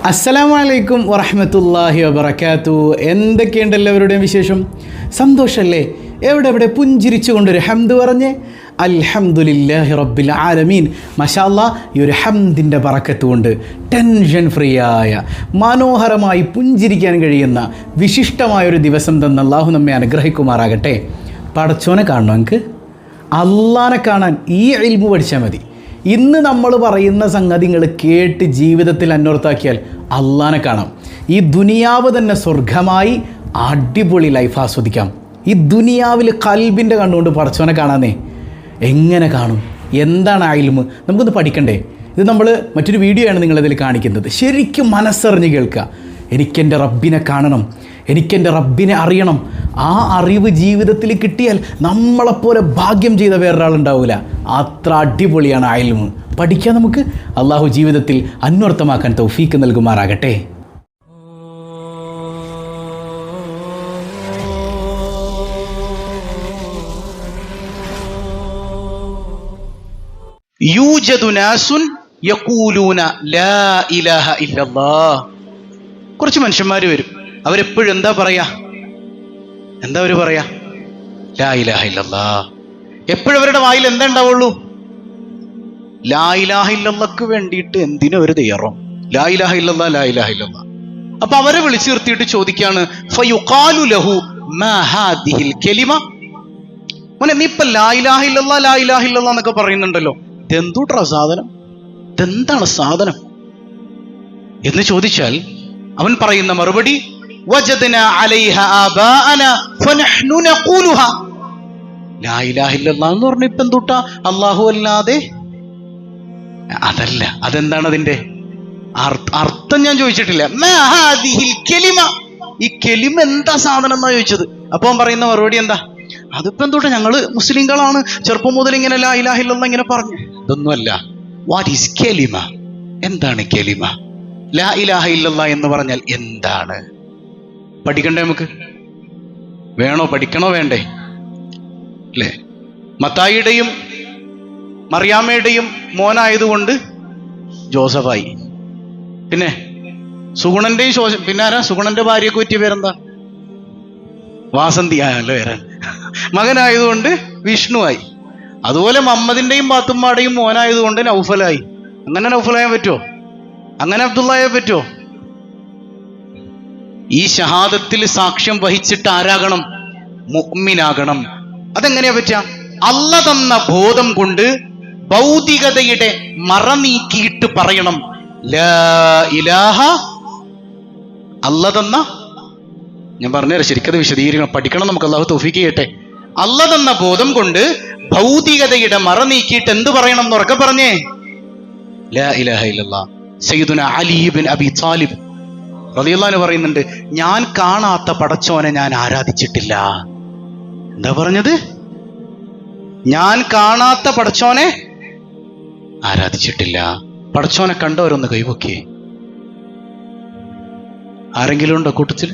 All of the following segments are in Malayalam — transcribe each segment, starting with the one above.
അസ്സലാമു അലൈക്കും വറഹ്മത്തുള്ളാഹി വബറകാതുഹു. എന്തൊക്കെയുണ്ട് എല്ലാവരുടെയും വിശേഷം? സന്തോഷമല്ലേ? എവിടെ പുഞ്ചിരിച്ചു കൊണ്ടൊരു ഹംദ് പറഞ്ഞ് അൽഹംദുലില്ലാഹി റബ്ബിൽ ആലമീൻ. മാഷാ അല്ലാഹ്, ഈ ഒരു ഹംദിൻ്റെ ബറക്കത്ത് കൊണ്ട് ടെൻഷൻ ഫ്രീ ആയ മനോഹരമായി പുഞ്ചിരിക്കാൻ കഴിയുന്ന വിശിഷ്ടമായൊരു ദിവസം തന്ന അല്ലാഹു നമ്മെ അനുഗ്രഹിക്കുമാറാകട്ടെ. പടച്ചോനെ കാണണം, എനിക്ക് അള്ളാനെ കാണാൻ ഈ ഇൽമു പഠിച്ചാൽ മതി. ഇന്ന് നമ്മൾ പറയുന്ന സംഗതികൾ കേട്ട് ജീവിതത്തിൽ അന്വർത്ഥാക്കിയാൽ അള്ളാനെ കാണാം. ഈ ദുനിയാവ് തന്നെ സ്വർഗമായി അടിപൊളി ലൈഫ് ആസ്വദിക്കാം. ഈ ദുനിയാവിൽ കൽബിൻ്റെ കണ്ടുകൊണ്ട് പടച്ചോനെ കാണാനേ എങ്ങനെ കാണും? എന്താണ് ആ ഇൽമ്? നമുക്കൊന്ന് പഠിക്കണ്ടേ? ഇത് നമ്മൾ മറ്റൊരു വീഡിയോ ആണ് നിങ്ങളിതിൽ കാണിക്കുന്നത്. ശരിക്കും മനസ്സറിഞ്ഞ് കേൾക്കുക. എനിക്കെൻ്റെ റബ്ബിനെ കാണണം, എനിക്കെൻ്റെ റബ്ബിനെ അറിയണം. ആ അറിവ് ജീവിതത്തിൽ കിട്ടിയാൽ നമ്മളെപ്പോലെ ഭാഗ്യം ചെയ്ത വേറൊരാളുണ്ടാവില്ല. അത്ര അടിപൊളിയാണ് ആ ഇൽമ്. പഠിക്കാൻ നമുക്ക്. അള്ളാഹു ജീവിതത്തിൽ അന്വർത്ഥമാക്കാൻ തൗഫീക്ക് നൽകുമാറാകട്ടെ. യൂജദു നാസുൻ യഖൂലൂന ലാ ഇലാഹ ഇല്ലല്ലാഹ്. കുറച്ച് മനുഷ്യന്മാർ വരും. അവരെപ്പോഴും എന്താ പറയാ? ലാ ഇലാഹ ഇല്ലല്ലാഹ്. എപ്പോഴും അവരുടെ വായിൽ എന്താ ഉണ്ടാവുള്ളൂ? ലാ ഇലാഹ ഇല്ലല്ലാഹ്ക്ക് വേണ്ടിയിട്ട് എന്തിനും അവർ തയ്യാറും. ലാ ഇലാഹ ഇല്ലല്ലാഹ്, ലാ ഇലാഹ ഇല്ലല്ലാഹ്. അപ്പൊ അവരെ വിളിച്ചു നിർത്തിയിട്ട് ചോദിക്കാണ്, ഫയുഖാലു ലഹു മാ ഹാദിഹിൽ കലിമ. മോനെ, നീ ഇപ്പൊ ലാ ഇലാഹ ഇല്ലല്ലാഹ്, ലാ ഇലാഹ ഇല്ലല്ലാഹ് എന്നൊക്കെ പറയുന്നുണ്ടല്ലോ, ഇതെന്തൂട്രാ സാധനം? ഇതെന്താണ് സാധനം എന്ന് ചോദിച്ചാൽ അവൻ പറയുന്ന മറുപടി, വജദ്നാ അലൈഹ ആബാഅനാ ഫനഹ്നു നഖൂലുഹാ. ലാ ഇലാഹ ഇല്ലല്ലാഹ് എന്ന് പറഞ്ഞ ഇപ്പം എന്തുട്ടാ? അല്ലാഹു അല്ലാതെ അതല്ല. അതെന്താണ് അതിന്റെ അർത്ഥം? ഞാൻ ചോദിച്ചിട്ടില്ല. മാ ഹാദിഹിൽ കലിമ. ഈ കലിമ എന്താ സാധനം എന്നാ ചോദിച്ചത്. അപ്പൊ അവൻ പറയുന്ന മറുപടി എന്താ? അതിപ്പോ എന്തുട്ടാ, ഞങ്ങള് മുസ്ലിങ്ങളാണ്, ചെറുപ്പം മുതൽ ഇങ്ങനെ ലാ ഇലാഹ ഇല്ലല്ലാഹ് ഇങ്ങനെ പറഞ്ഞു. ഇതൊന്നുമല്ല. വാട്ട് ഈസ് കലിമ? എന്താണ് കലിമ? ലാ ഇലാഹ ഇല്ലല്ലാഹ് എന്ന് പറഞ്ഞാൽ എന്താണ്? പഠിക്കണ്ടേ നമുക്ക്? വേണോ? പഠിക്കണോ വേണ്ടേ? അല്ലേ? മത്തായിയുടെയും മറിയാമ്മയുടെയും മോനായതുകൊണ്ട് ജോസഫായി. പിന്നെ സുഗുണന്റെയും പിന്നെ ആരാ? സുഗുണന്റെ ഭാര്യയൊക്കെ പറ്റിയ പേരെന്താ? വാസന്തി ആയല്ലോ വരാൻ. മകനായതുകൊണ്ട് വിഷ്ണുവായി. അതുപോലെ മുഹമ്മദിന്റെയും പാത്തുമ്മയുടെയും മോനായതുകൊണ്ട് നൗഫലായി. അങ്ങനെ നൗഫലായാൻ പറ്റുമോ? അങ്ങനെ അബ്ദുള്ളായെ പറ്റുമോ? ഈ ഷഹാദത്തിൽ സാക്ഷ്യം വഹിച്ചിട്ട് ആരാകണം? മുഅ്മിനാകണം. അതെങ്ങനെയാ പറ്റുക? അല്ല തന്ന ബോധം കൊണ്ട് ഭൗതികതയുടെ മറ നീക്കിയിട്ട് പറയണം ലാ ഇലാഹ. അല്ല തന്ന, ഞാൻ പറഞ്ഞുതരാം, ശരിക്കത് വിശദീകരിക്കണം, പഠിക്കണം നമുക്ക്. അല്ലാഹു തൗഫീഖ് ചെയ്യട്ടെ. അല്ല തന്ന ബോധം കൊണ്ട് ഭൗതികതയുടെ മറ നീക്കിയിട്ട് എന്ത് പറയണം എന്ന് ഉറക്കെ പറഞ്ഞേ, ലാ ഇലാഹ ഇല്ലല്ലാഹ്. സയ്യിദുനാ അലി ഇബ്നു അബി ത്വാലിബ് റളിയല്ലാഹു അൻഹു പറയുന്നുണ്ട്, ഞാൻ കാണാത്ത പടച്ചോനെ ഞാൻ ആരാധിച്ചിട്ടില്ല. എന്താ പറഞ്ഞത്? ഞാൻ കാണാത്ത പടച്ചോനെ ആരാധിച്ചിട്ടില്ല. പടച്ചോനെ കണ്ടവരൊന്ന് കൈവക്കിയേ. ആരെങ്കിലും ഉണ്ടോ കൂട്ടത്തിൽ?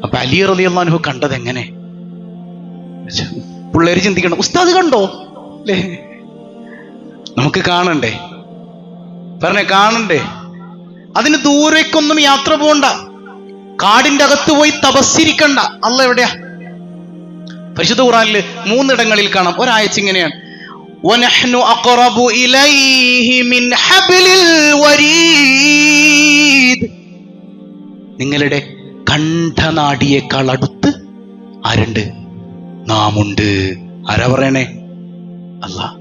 അപ്പൊ അലി റളിയല്ലാഹു അൻഹു കണ്ടത് എങ്ങനെ? പിള്ളേര് ചിന്തിക്കണം, ഉസ്താദ് കണ്ടോ? അല്ലേ? നമുക്ക് കാണണ്ടേ? കാണണ്ടേ? അതിന് ദൂരേക്കൊന്നും യാത്ര പോകണ്ട, കാടിന്റെ അകത്ത് പോയി തപസ്സിരിക്കണ്ട. അല്ല എവിടെയാ? പരിശുദ്ധ ഖുർആനിൽ 3 ഇടങ്ങളിൽ കാണാം. ഒരായത്ത് ഇങ്ങനെയാണ്, വനഹ്നു അഖറബു ഇലൈഹി മിൻ ഹബ്ലിൽ വരീദ്. നിങ്ങളുടെ കണ്ഠനാടിയേക്കാൾ അടുത്ത് ആരുണ്ട്? നാമുണ്ട്. ആരാ പറയണേ? അല്ലാഹ്.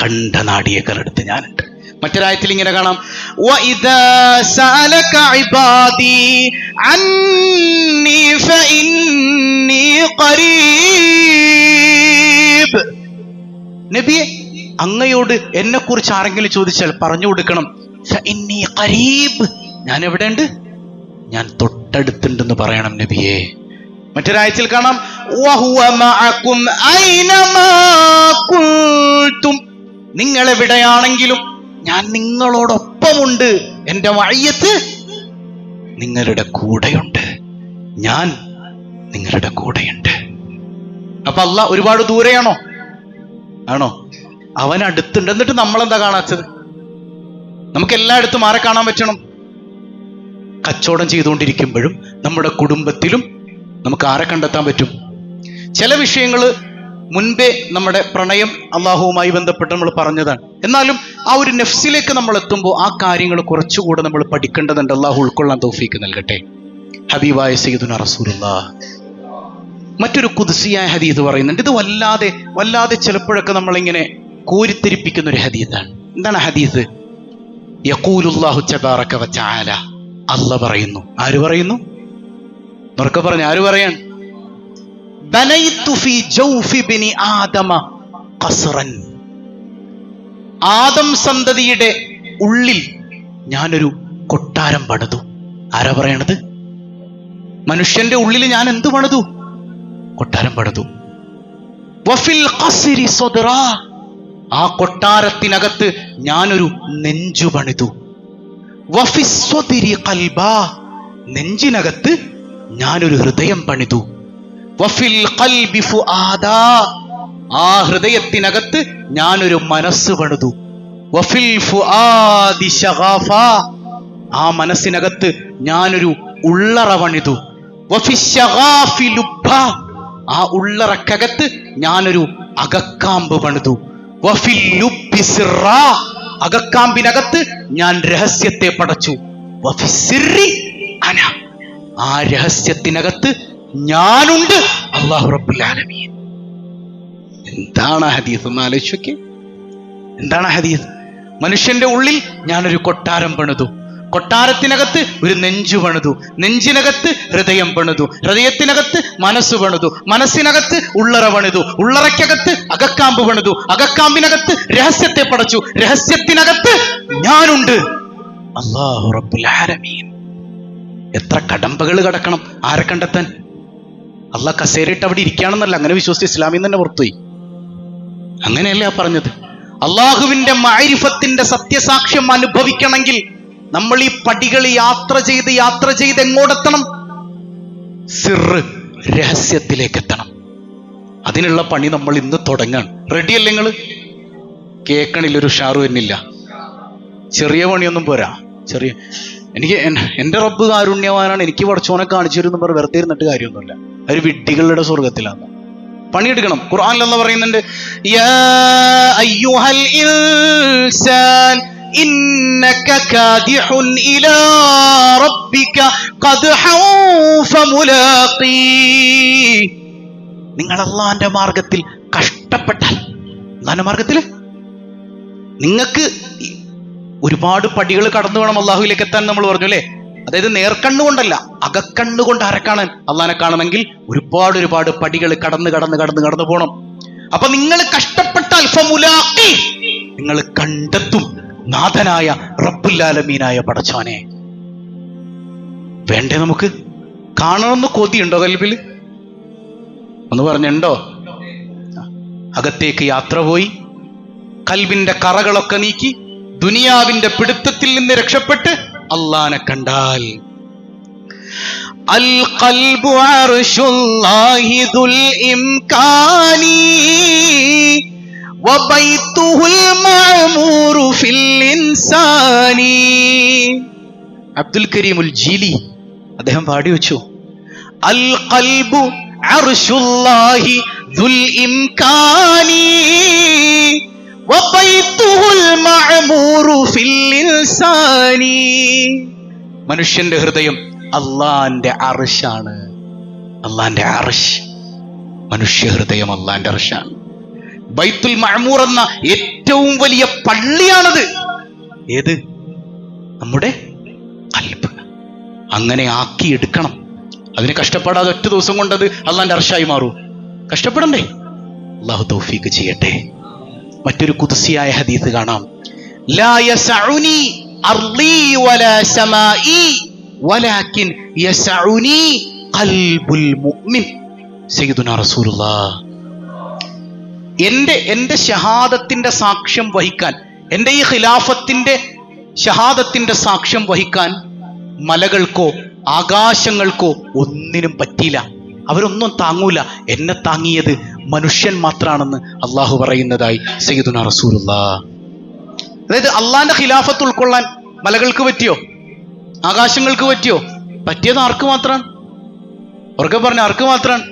കണ്ഠനാടിയേക്കാൾ അടുത്ത് ഞാനുണ്ട്. മറ്റൊരായത്തിൽ ഇങ്ങനെ കാണാം, വഇദാ സഅലക ഇബാദി അന്നി ഫഇന്നി ഖരീബ്. നബിയെ, അങ്ങയോട് എന്നെ കുറിച്ച് ആരെങ്കിലും ചോദിച്ചാൽ പറഞ്ഞു കൊടുക്കണം, ഫഇന്നി ഖരീബ്, ഞാൻ എവിടെയുണ്ട്? ഞാൻ തൊട്ടടുത്തുണ്ടെന്ന് പറയണം നബിയെ. മറ്റൊരായത്തിൽ കാണാം, വഹുവ മഅകും ഐനമാ കുൻതും. നിങ്ങൾ എവിടെയാണെങ്കിലും ഞാൻ നിങ്ങളോടൊപ്പമുണ്ട്. എന്റെ മഅയ്യത്ത് നിങ്ങളുടെ കൂടെയുണ്ട്. ഞാൻ നിങ്ങളുടെ കൂടെയുണ്ട്. അപ്പൊ അല്ലാഹ് ഒരുപാട് ദൂരെയാണോ? ആണോ? അവൻ അടുത്തുണ്ട്. എന്നിട്ട് നമ്മളെന്താ കാണാത്തത്? നമുക്ക് എല്ലായിടത്തും ആരെ കാണാൻ പറ്റണം? കച്ചവടം ചെയ്തുകൊണ്ടിരിക്കുമ്പോഴും നമ്മുടെ കുടുംബത്തിലും നമുക്ക് ആരെ കണ്ടെത്താൻ പറ്റും? ചില വിഷയങ്ങൾ മുൻപേ നമ്മുടെ പ്രണയം അള്ളാഹുവുമായി ബന്ധപ്പെട്ട് നമ്മൾ പറഞ്ഞതാണ്. എന്നാലും ആ ഒരു നഫ്സിലേക്ക് നമ്മൾ എത്തുമ്പോൾ ആ കാര്യങ്ങൾ കുറച്ചുകൂടെ നമ്മൾ പഠിക്കേണ്ടതുണ്ട്. അള്ളാഹു ഉൾക്കൊള്ളാൻ തൗഫീക്ക് നൽകട്ടെ. ഹബീബായ സയ്യിദുനാ റസൂലുള്ളാഹ് മറ്റൊരു ഖുദ്സിയായ ഹദീസ് പറയുന്നുണ്ട്. ഇത് വല്ലാതെ ചിലപ്പോഴൊക്കെ നമ്മളിങ്ങനെ കോരിത്തിരിപ്പിക്കുന്ന ഒരു ഹദീസാണ്. എന്താണ് ഹദീസ്? യഖൂലുല്ലാഹു തബാറക വ തആല, അല്ലാഹ് പറയുന്നു. ആര് പറയുന്നു? ഉറക്കെ പറഞ്ഞു, ആര് പറയാൻ? ബനൈതു ഫീ ജൗഫി ബിനി ആദമ ഖസ്റൻ, ആദം സന്തതിയുടെ ഉള്ളിൽ ഞാനൊരു കൊട്ടാരം പണിതു. ആരാ പറയണത്? മനുഷ്യന്റെ ഉള്ളിൽ ഞാൻ എന്ത് പണിതു? കൊട്ടാരം പണിതു. വഫിൽ ഖസ്രി സദ്റാ, ആ കൊട്ടാരത്തിനകത്ത് ഞാനൊരു നെഞ്ചു പണിതു. വഫിസ് സ്വദ്രി ഖൽബാ, നെഞ്ചിനകത്ത് ഞാനൊരു ഹൃദയം പണിതു. വഫിൽ ഖൽബി ഫുആദാ, ആ ഹൃദയത്തിനകത്ത് ഞാനൊരു മനസ്സ് പണിതു. വഫിൽ ഫുആദി ശഗാഫാ, ആ മനസ്സിനകത്ത് ഞാനൊരു ഉള്ളറ പണിതു. വഫിശ് ശഗാഫി ലുബ്ബാ, ആ ഉള്ളറക്കകത്ത് ഞാനൊരു അകക്കാമ്പ് പണിതു. വഫിൽ ലുബ്ബി സിറാ, അകക്കാമ്പിനകത്ത് ഞാൻ രഹസ്യത്തെ പടച്ചു. വഫിസ്സിറി അന, ആ രഹസ്യത്തിനകത്ത് ഞാനുണ്ട്. അല്ലാഹു റബ്ബുൽ ആലമീൻ. എന്താണ് ഹദീസ്? ഒന്ന് ആലോചിച്ചൊക്കെ. എന്താണ് ഹദീസ്? മനുഷ്യന്റെ ഉള്ളിൽ ഞാനൊരു കൊട്ടാരം പണിതു, കൊട്ടാരത്തിനകത്ത് ഒരു നെഞ്ചു പണിതു, നെഞ്ചിനകത്ത് ഹൃദയം പണിതു, ഹൃദയത്തിനകത്ത് മനസ്സ് പണിതു, മനസ്സിനകത്ത് ഉള്ളറ പണിതു, ഉള്ളറയ്ക്കകത്ത് അകക്കാമ്പ് പണിതു, അകക്കാമ്പിനകത്ത് രഹസ്യത്തെ പടച്ചു, രഹസ്യത്തിനകത്ത് ഞാനുണ്ട്. അല്ലാഹു റബ്ബുൽ ആലമീൻ. എത്ര കടമ്പകൾ കടക്കണം ആരെ കണ്ടെത്താൻ? അള്ളാഹ് കസേരയിട്ട് അവിടെ ഇരിക്കുകയാണെന്നല്ല, അങ്ങനെ വിശ്വസിച്ച് ഇസ്ലാമിൽ തന്നെ പുറത്തുപോയി. അങ്ങനെയല്ല പറഞ്ഞത്. അള്ളാഹുവിന്റെ മഅരിഫത്തിന്റെ സത്യസാക്ഷ്യം അനുഭവിക്കണമെങ്കിൽ നമ്മൾ ഈ പടികൾ യാത്ര ചെയ്ത് എങ്ങോട്ടെത്തണം? സിറ്, രഹസ്യത്തിലേക്ക് എത്തണം. അതിനുള്ള പണി നമ്മൾ ഇന്ന് തുടങ്ങാണ്. റെഡിയല്ലേ നിങ്ങൾ? കേൾക്കണില്ലൊരു ഷാറു എന്നില്ല. ചെറിയ പണിയൊന്നും പോരാ. എനിക്ക് എൻ്റെ റബ്ബ് കാരുണ്യവാനാണ്, എനിക്ക് പടച്ചോനെ കാണിച്ചു തരും എന്ന് പറഞ്ഞ് വെറുതെ ഇരുന്നിട്ട് കാര്യമൊന്നുമില്ല. ഒരു വിഡ്ഢികളുടെ സ്വർഗത്തിലാണ്. പണിയെടുക്കണം. ഖുർആനിൽ അല്ലാഹ് പറയുന്നുണ്ട്, യാ അയ്യുഹൽ ഇൻസാൻ ഇന്നക കാദിഹുൻ ഇലാ റബ്ബിക ഖദ്ഹൻ ഫമുലാഖീ. നിങ്ങൾ അല്ലാഹുവിന്റെ മാർഗത്തിൽ കഷ്ടപ്പെട്ടാൽ, അല്ലാഹുവിന്റെ മാർഗത്തിൽ നിങ്ങൾക്ക് ഒരുപാട് പടികൾ കടന്നു വേണം അള്ളാഹുവിലേക്ക് എത്താൻ നമ്മൾ പറഞ്ഞു അല്ലേ? അതായത് നേർക്കണ്ണുകൊണ്ടല്ല, അകക്കണ്ണുകൊണ്ട് ആരെ കാണാൻ? അള്ളാഹിനെ കാണണമെങ്കിൽ ഒരുപാട് പടികൾ കടന്നു പോകണം. അപ്പൊ നിങ്ങൾ കഷ്ടപ്പെട്ടാൽ ഫമുലാഖി, നിങ്ങൾ കണ്ടെത്തും നാഥനായ റബ്ബുൽ ആലമീനായ പടച്ചോനെ. വേണ്ടേ നമുക്ക്? കാണണമെന്ന് കൊതിയുണ്ടോ കൽബിൽ? ഒന്ന് പറഞ്ഞുണ്ടോ? അകത്തേക്ക് യാത്ര പോയി കൽബിന്റെ കറകളൊക്കെ നീക്കി ദുനിയാവിന്റെ പിടുത്തത്തിൽ നിന്ന് രക്ഷപ്പെട്ട് അല്ലാഹനെ കണ്ടാൽ, അൽ ഖൽബു അർശുല്ലാഹി ദുൽ ഇംകാനി വബൈതുഹുൽ മഅമൂറു ഫിൽ ഇൻസാനി. അബ്ദുൽ കരീമുൽ ജീലി അദ്ദേഹം പാടി വെച്ചു, അൽ ഖൽബു അർശുല്ലാഹി ദുൽ ഇംകാനി വബൈതുഹുൽ മഅമൂറു ഫിൽ ഇൻസാനി. മനുഷ്യന്റെ ഹൃദയം അല്ലാഹുവിന്റെ അർശാണ്. അല്ലാഹുവിന്റെ അർശ്, മനുഷ്യ ഹൃദയം അല്ലാഹുവിന്റെ അർശാണ്. ബൈത്തുൽ മഅമൂർ എന്ന ഏറ്റവും വലിയ പള്ളിയാണത്. ഏത്? നമ്മുടെ ഖൽബ്. അങ്ങനെ ആക്കിയെടുക്കണം. അതിന് കഷ്ടപ്പെടാതെ ഒറ്റ ദിവസം കൊണ്ടത് അല്ലാഹുവിന്റെ അർശായി മാറൂ. കഷ്ടപ്പെടണ്ടേ? അല്ലാഹു തൗഫീഖ് ചെയ്യട്ടെ. മറ്റൊരു ഖുദ്സിയായ ഹദീസ് കാണാം, ലാ യസഉനി അർളി വലാ സമാഇ വലാകിൻ യസഉനി ഖൽബുൽ മുഅ്മിൻ. സയ്യിദുനാ റസൂലുള്ളാഹ്. എൻ്റെ ഷഹാദത്തിന്റെ സാക്ഷ്യം വഹിക്കാൻ, എൻ്റെ ഈ ഖിലാഫത്തിന്റെ ഷഹാദത്തിന്റെ സാക്ഷ്യം വഹിക്കാൻ മലകൾക്കോ ആകാശങ്ങൾക്കോ ഒന്നിനും പറ്റിയില്ല. അവരൊന്നും താങ്ങൂല. എന്നെ താങ്ങിയത് മനുഷ്യൻ മാത്രാണെന്ന് അള്ളാഹു പറയുന്നതായി സയ്യിദുനാ റസൂലുള്ളാഹ്. അതായത് അള്ളാന്റെ ഖിലാഫത്ത് ഉൾക്കൊള്ളാൻ മലകൾക്ക് പറ്റിയോ? ആകാശങ്ങൾക്ക് പറ്റിയോ? പറ്റിയത് ആർക്ക് മാത്രമാണ്? ഉറക്കെ പറഞ്ഞ ആർക്ക് മാത്രമാണ്?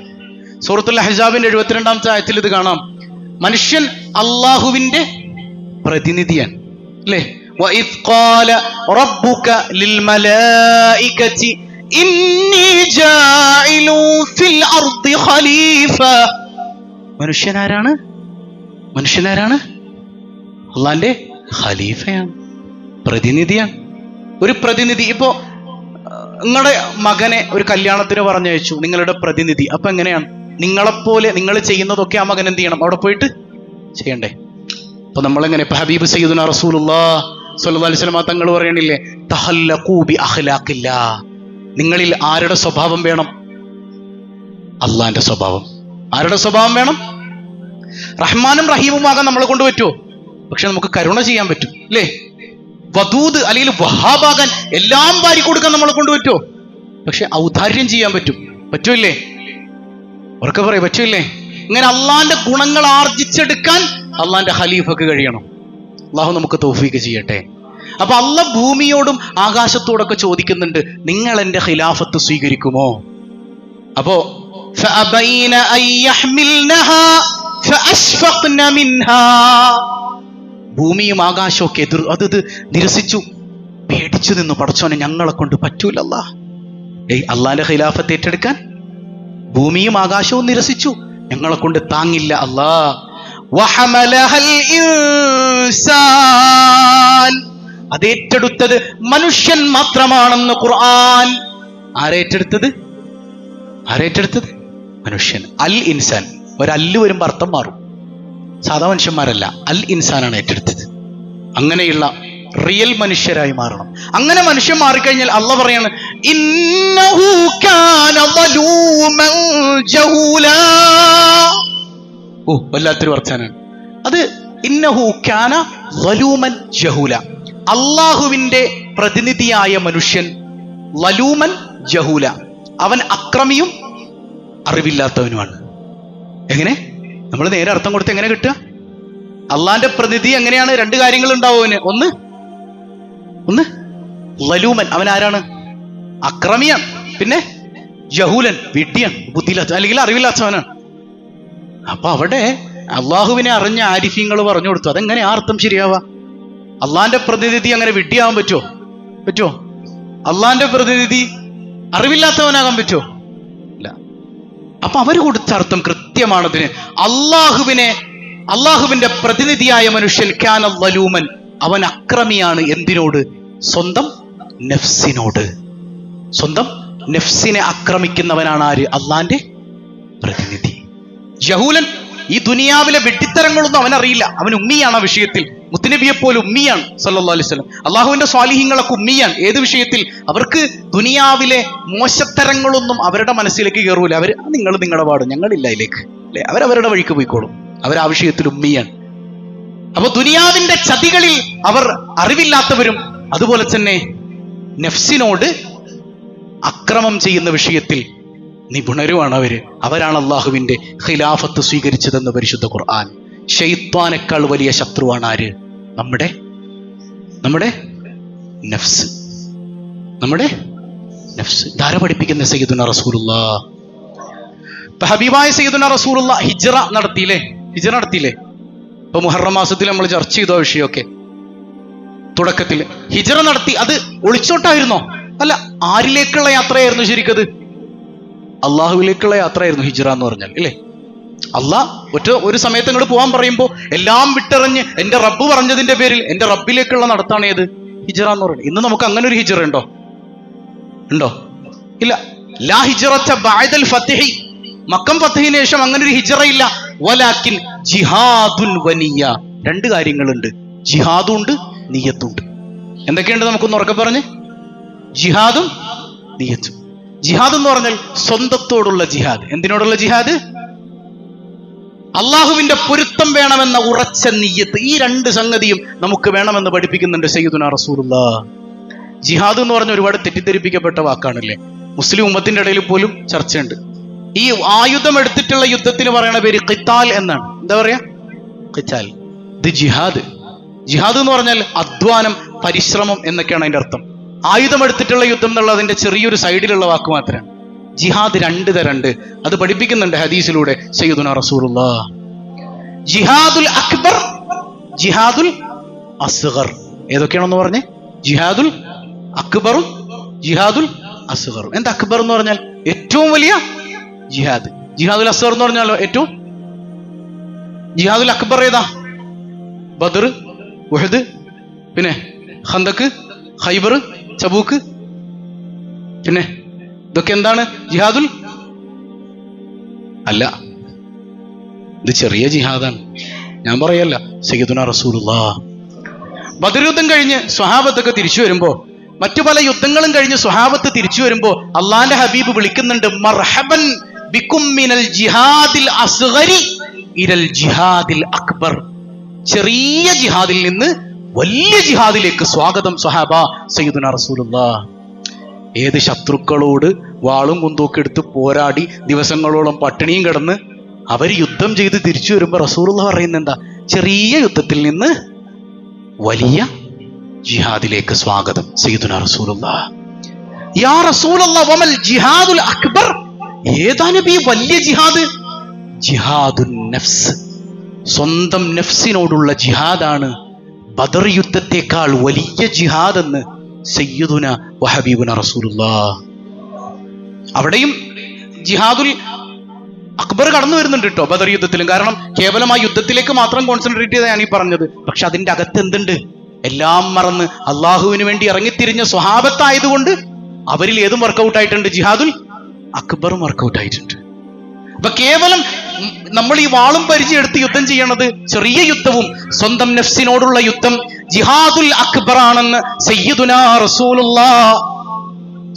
സൂറത്തുൽ അഹ്സാബിന്റെ 72-ാമത്തെ ആയത്തിൽ ഇത് കാണാം. മനുഷ്യൻ അള്ളാഹുവിന്റെ പ്രതിനിധിയാണ് അല്ലേ? وَإِذْ قَالَ رَبُّكَ لِلْمَلَائِكَةِ إِنِّي جَاعِلٌ فِي الْأَرْضِ خَلِيفَةً. മനുഷ്യനാരാണ്? അള്ളാന്റെ ഖലീഫയാണ്, പ്രതിനിധിയാണ്. ഒരു പ്രതിനിധി ഇപ്പോ നിങ്ങളുടെ മകനെ ഒരു കല്യാണത്തിന് പറഞ്ഞയച്ചു, നിങ്ങളുടെ പ്രതിനിധി. അപ്പൊ എങ്ങനെയാണ്? നിങ്ങളെപ്പോലെ നിങ്ങൾ ചെയ്യുന്നതൊക്കെ ആ മകൻ എന്ത് ചെയ്യണം? അവിടെ പോയിട്ട് ചെയ്യണ്ടേ? അപ്പൊ നമ്മളെങ്ങനെ? ഇപ്പൊ ഹബീബ് സയ്യിദുനാ റസൂലുള്ളാഹി സ്വല്ലല്ലാഹു അലൈഹി വസല്ലം തങ്ങൾ പറയണില്ലേ, തഹല്ലഖൂ ബി അഖ്ലാഖില്ലാ. നിങ്ങളിൽ ആരുടെ സ്വഭാവം വേണം? അള്ളാന്റെ സ്വഭാവം. ആരുടെ സ്വഭാവം വേണം? റഹ്മാനും റഹീമുമാകാൻ നമ്മളെ കൊണ്ട് പറ്റുമോ? പക്ഷെ നമുക്ക് കരുണ ചെയ്യാൻ പറ്റും അല്ലേ? വദൂദ് അല്ലെങ്കിൽ വഹാബാകാൻ, എല്ലാം വാരി കൊടുക്കാൻ നമ്മളെ കൊണ്ട് പറ്റുമോ? പക്ഷെ ഔദാര്യം ചെയ്യാൻ പറ്റൂല്ലേ? ഉറക്കെ പറയും, പറ്റൂല്ലേ? ഇങ്ങനെ അള്ളാന്റെ ഗുണങ്ങൾ ആർജിച്ചെടുക്കാൻ അള്ളാന്റെ ഖലീഫക്ക് കഴിയണം. അള്ളാഹു നമുക്ക് തൗഫീഖ് ചെയ്യട്ടെ. അപ്പൊ അള്ളാഹ് ഭൂമിയോടും ആകാശത്തോടൊക്കെ ചോദിക്കുന്നുണ്ട്, നിങ്ങൾ എന്റെ ഖിലാഫത്ത് സ്വീകരിക്കുമോ? അപ്പോ فأبين أن يحملنها فأشفقن منها. ഭൂമിയും ആകാശമൊക്കെ അത് നിരസിച്ചു, പേടിച്ചു നിന്നു. പടച്ചോനെ, ഞങ്ങളെ കൊണ്ട് പറ്റൂലല്ല. അള്ളാന്റെ ഖിലാഫത്ത് ഏറ്റെടുക്കാൻ ഭൂമിയും ആകാശവും നിരസിച്ചു, ഞങ്ങളെ കൊണ്ട് താങ്ങില്ല അല്ലാ. വഹമലഹൽ ഇൻസാൻ. അതേറ്റെടുത്തത് മനുഷ്യൻ മാത്രമാണെന്ന് ഖുർആൻ. ആരേറ്റെടുത്തത്? മനുഷ്യൻ. അൽ ഇൻസാൻ. ഒരല്ല് വരുമ്പോ അർത്ഥം മാറും. സാധാ മനുഷ്യന്മാരല്ല, അൽ ഇൻസാനാണ് ഏറ്റെടുത്തത്. അങ്ങനെയുള്ള റിയൽ മനുഷ്യരായി മാറണം. അങ്ങനെ മനുഷ്യൻ മാറിക്കഴിഞ്ഞാൽ അള്ളാഹ് പറയാണ്, ഇന്നഹു കാന സലൂമൻ ജഹൂലാ. വല്ലാത്തൊരു വർച്ചാനാണ് അത്. ഇന്നഹു കാന സലൂമൻ ജഹൂല. അള്ളാഹുവിന്റെ പ്രതിനിധിയായ മനുഷ്യൻ ലലൂമൻ ജഹൂല. അവൻ അക്രമിയും അറിവില്ലാത്തവനുമാണ്. എങ്ങനെ? നമ്മൾ നേരെ അർത്ഥം കൊടുത്ത് എങ്ങനെ കിട്ടുക? അള്ളാന്റെ പ്രതിനിധി എങ്ങനെയാണ്? രണ്ട് കാര്യങ്ങൾ ഉണ്ടാവും അവന്. ഒന്ന് ലലൂമൻ, അവൻ ആരാണ്? അക്രമിയാണ്. പിന്നെ ജഹൂലൻ, വിഡ്ഢിയാണ്, ബുദ്ധിയില്ലാത്ത അല്ലെങ്കിൽ അറിവില്ലാത്തവനാണ്. അപ്പൊ അവിടെ അള്ളാഹുവിനെ അറിഞ്ഞ ആരിഫീങ്ങൾ പറഞ്ഞു കൊടുത്തു. അതെങ്ങനെ ആ അർത്ഥം ശരിയാവാ? അള്ളാന്റെ പ്രതിനിധി അങ്ങനെ വിഡ്ഢിയാവാൻ പറ്റുമോ? അള്ളാന്റെ പ്രതിനിധി അറിവില്ലാത്തവനാകാൻ പറ്റുമോ? ഇല്ല. അപ്പൊ അവര് കൊടുത്ത അർത്ഥം കൃത്യമാണതിന്. അള്ളാഹുവിന്റെ പ്രതിനിധിയായ മനുഷ്യൻ കാന സലൂമൻ, അവൻ അക്രമിയാണ്. എന്തിനോട്? സ്വന്തം നഫ്സിനെ ആക്രമിക്കുന്നവനാണ് ആര്? അള്ളാന്റെ പ്രതിനിധി. ജഹൂലൻ, ഈ ദുനിയാവിലെ വെട്ടിത്തരങ്ങളൊന്നും അവനറിയില്ല. അവൻ ഉമ്മിയാണ് ആ വിഷയത്തിൽ. മുത്തുനബിയെ പോലെ ഉമ്മിയാണ് സല്ലല്ലാഹു അലൈഹി വസല്ലം. അള്ളാഹുവിന്റെ സ്വാലിഹീങ്ങളൊക്കെ ഉമ്മിയാണ്. ഏത് വിഷയത്തിൽ? അവർക്ക് ദുനിയാവിലെ മോശത്തരങ്ങളൊന്നും അവരുടെ മനസ്സിലേക്ക് കയറൂല. അവർ നിങ്ങൾ നിങ്ങളുടെ പാടും, ഞങ്ങളില്ല അതിലേക്ക് അല്ലെ. അവരവരുടെ വഴിക്ക് പോയിക്കോളും. ആ വിഷയത്തിൽ ഉമ്മിയാണ്. അപ്പൊ ദുനിയാവിന്റെ ചതികളിൽ അവർ അറിവില്ലാത്തവരും, അതുപോലെ തന്നെ നഫ്സിനോട് അക്രമം ചെയ്യുന്ന വിഷയത്തിൽ നിപുണരുമാണ് അവരാണ് അള്ളാഹുവിന്റെ ഖിലാഫത്ത് സ്വീകരിച്ചതെന്ന് പരിശുദ്ധ ഖുർആൻ. ശൈത്വാനേക്കാൾ വലിയ ശത്രുവാണ് ആര്? നമ്മുടെ നഫ്സ്. ധാര പഠിപ്പിക്കുന്ന സയ്യിദുനാ റസൂലുള്ളാഹ്. ഹബീബായ സയ്യിദുനാ റസൂലുള്ളാഹ് ഹിജ്റ നടത്തിയില്ലേ? ഇപ്പൊ മുഹറം മാസത്തിൽ നമ്മൾ ചർച്ച ചെയ്ത വിഷയമൊക്കെ തുടക്കത്തിൽ ഹിജ്റ നടത്തി. അത് ഒളിച്ചോട്ടായിരുന്നോ? അല്ല. ആരിലേക്കുള്ള യാത്രയായിരുന്നു ശരിക്കത്? അള്ളാഹുവിലേക്കുള്ള യാത്രയായിരുന്നു ഹിജ്റ എന്ന് പറഞ്ഞാൽ ഇല്ലേ? അള്ളാഹ് ഒരു സമയത്ത് ഇങ്ങോട്ട് പോകാൻ പറയുമ്പോൾ എല്ലാം വിട്ടെറിഞ്ഞ് എന്റെ റബ്ബ് പറഞ്ഞതിന്റെ പേരിൽ എന്റെ റബ്ബിലേക്കുള്ള നടത്താണ് ഏത്? ഹിജ്റ എന്ന് പറയുന്നത്. ഇന്ന് നമുക്ക് അങ്ങനെ ഒരു ഹിജ്റ ഉണ്ടോ? ഇല്ല. ലാ ഹിജ്റത ബഅദൽ ഫത്ഹി. മക്കം ഫത്ഹിന് ശേഷം അങ്ങനെ ഒരു ഹിജ്റ ഇല്ല. വലാകിൻ ജിഹാദുൻ വനിയ്യ. രണ്ട് കാര്യങ്ങളുണ്ട്, ജിഹാദും ഉണ്ട്, നിയ്യത്തുണ്ട്. എന്തൊക്കെയുണ്ട്? നമുക്കൊന്ന് ഉറക്കെ പറഞ്ഞ്. ജിഹാദും നിയ്യത്തും. ജിഹാദ് എന്ന് പറഞ്ഞാൽ സ്വന്തത്തോടുള്ള ജിഹാദ്. എന്തിനോടുള്ള ജിഹാദ്? അള്ളാഹുവിന്റെ പൊരുത്തം വേണമെന്ന ഉറച്ച നിയ്യത്ത്. ഈ രണ്ട് സംഗതിയും നമുക്ക് വേണമെന്ന് പഠിപ്പിക്കുന്നുണ്ട് സയ്യിദുനാ റസൂലുള്ളാഹ്. ജിഹാദ് എന്ന് പറഞ്ഞ ഒരുപാട് തെറ്റിദ്ധരിപ്പിക്കപ്പെട്ട വാക്കാണല്ലേ. മുസ്ലിം ഉമ്മത്തിന്റെ ഇടയിൽ പോലും ചർച്ചയുണ്ട്. ഈ ആയുധം എടുത്തിട്ടുള്ള യുദ്ധത്തിന് പറയുന്ന പേര് ഖിത്താൽ എന്നാണ്. എന്താ പറയാ? ഖിത്താൽ. ഇത് ജിഹാദ് എന്ന് പറഞ്ഞാൽ അധ്വാനം, പരിശ്രമം എന്നൊക്കെയാണ് അതിന്റെ അർത്ഥം. ആയുധമെടുത്തിട്ടുള്ള യുദ്ധം എന്നുള്ളതിന്റെ ചെറിയൊരു സൈഡിലുള്ള വാക്ക് മാത്രമാണ്. ജിഹാദ് 2 തരണ്ട്. അത് പഠിപ്പിക്കുന്നുണ്ട് ഹദീസിലൂടെ സയ്യിദുനാ റസൂലുള്ളാഹ്. ജിഹാദുൽ അക്ബർ, ജിഹാദുൽ അസ്ഗർ. ഏതൊക്കെയാണെന്ന് പറഞ്ഞേ? ജിഹാദുൽ അക്ബറും ജിഹാദുൽ അസ്ഗറും. എന്താ അക്ബർ എന്ന് പറഞ്ഞാൽ? ഏറ്റവും വലിയ ജിഹാദ്. ജിഹാദുൽ അസ്ഗർ എന്ന് പറഞ്ഞാലോ ഏറ്റവും. ജിഹാദുൽ അക്ബർ ഏതാ? ബദർ, ഉഹദ്, പിന്നെ ഖന്തക്ക്, ഖൈബർ, തബൂക്ക്. പിന്നെ ഇതൊക്കെ എന്താണ്? ജിഹാദുൽ അല്ല, ഇത് ചെറിയ ജിഹാദാണ്. ഞാൻ പറയല്ല, സയ്യിദുനാ റസൂലുള്ളാഹ്. ബദർ യുദ്ധം കഴിഞ്ഞ് സ്വഹാബത്തൊക്കെ തിരിച്ചു വരുമ്പോ, മറ്റു പല യുദ്ധങ്ങളും കഴിഞ്ഞ് സ്വഹാബത്ത് തിരിച്ചു വരുമ്പോ അള്ളാന്റെ ഹബീബ് വിളിക്കുന്നുണ്ട്, മർഹബൻ ബികും മിനൽ ജിഹാദിൽ അസ്ഗരി ഇലൽ ജിഹാദിൽ അക്ബർ. ചെറിയ ജിഹാദിൽ നിന്ന് വലിയ ജിഹാദിലേക്ക് സ്വാഗതം സ്വഹാബ, സയ്യിദുനാ റസൂലുള്ളാഹ്. ഏത് ശത്രുക്കളോട് വാളും കുന്തൂക്കെ എടുത്ത് പോരാടി ദിവസങ്ങളോളം പട്ടിണിയും കിടന്ന് അവർ യുദ്ധം ചെയ്ത് തിരിച്ചു വരുമ്പോ റസൂലുള്ളാഹ് പറയുന്നത് എന്താ? ചെറിയ യുദ്ധത്തിൽ നിന്ന് വലിയ ജിഹാദിലേക്ക് സ്വാഗതം, സയ്യിദുനാ റസൂലുള്ളാഹ്. യാ റസൂലല്ലാഹ് വമൽ ജിഹാദുൽ അക്ബർ. ഏതാ നബി വലിയ ജിഹാദ്? ജിഹാദുൻ നഫ്സ്, സ്വന്തം നഫ്സിനോടുള്ള ജിഹാദാണ് ബദർ യുദ്ധത്തെക്കാൾ വലിയ ജിഹാദ് എന്ന് സയ്യിദുനാ വഹബീബുനാ റസൂലുള്ളാഹ്. അവിടെയും ജിഹാദുൽ അക്ബർ കടന്നു വരുന്നുണ്ട് കേട്ടോ ബദർ യുദ്ധത്തിലും. കാരണം കേവലം ആ യുദ്ധത്തിലേക്ക് മാത്രം കോൺസെൻട്രേറ്റ് ചെയ്താണ് ഈ പറഞ്ഞത്. പക്ഷെ അതിന്റെ അകത്ത് എന്തുണ്ട്? എല്ലാം മറന്ന് അള്ളാഹുവിന് വേണ്ടി ഇറങ്ങിത്തിരിഞ്ഞ സ്വഹാബത്തായതുകൊണ്ട് അവരിൽ ഏതും വർക്കൗട്ട് ആയിട്ടുണ്ട്? ജിഹാദുൽ അക്ബറും വർക്കൗട്ട് ആയിട്ടുണ്ട്. അപ്പൊ കേവലം നമ്മൾ ഈ വാളും പരിചയെടുത്ത് യുദ്ധം ചെയ്യണത് ചെറിയ യുദ്ധവും സ്വന്തം നഫ്സിനോടുള്ള യുദ്ധം ജിഹാദുൽ അക്ബർ ആണെന്ന് സയ്യിദുനാ റസൂലുള്ളാഹ്.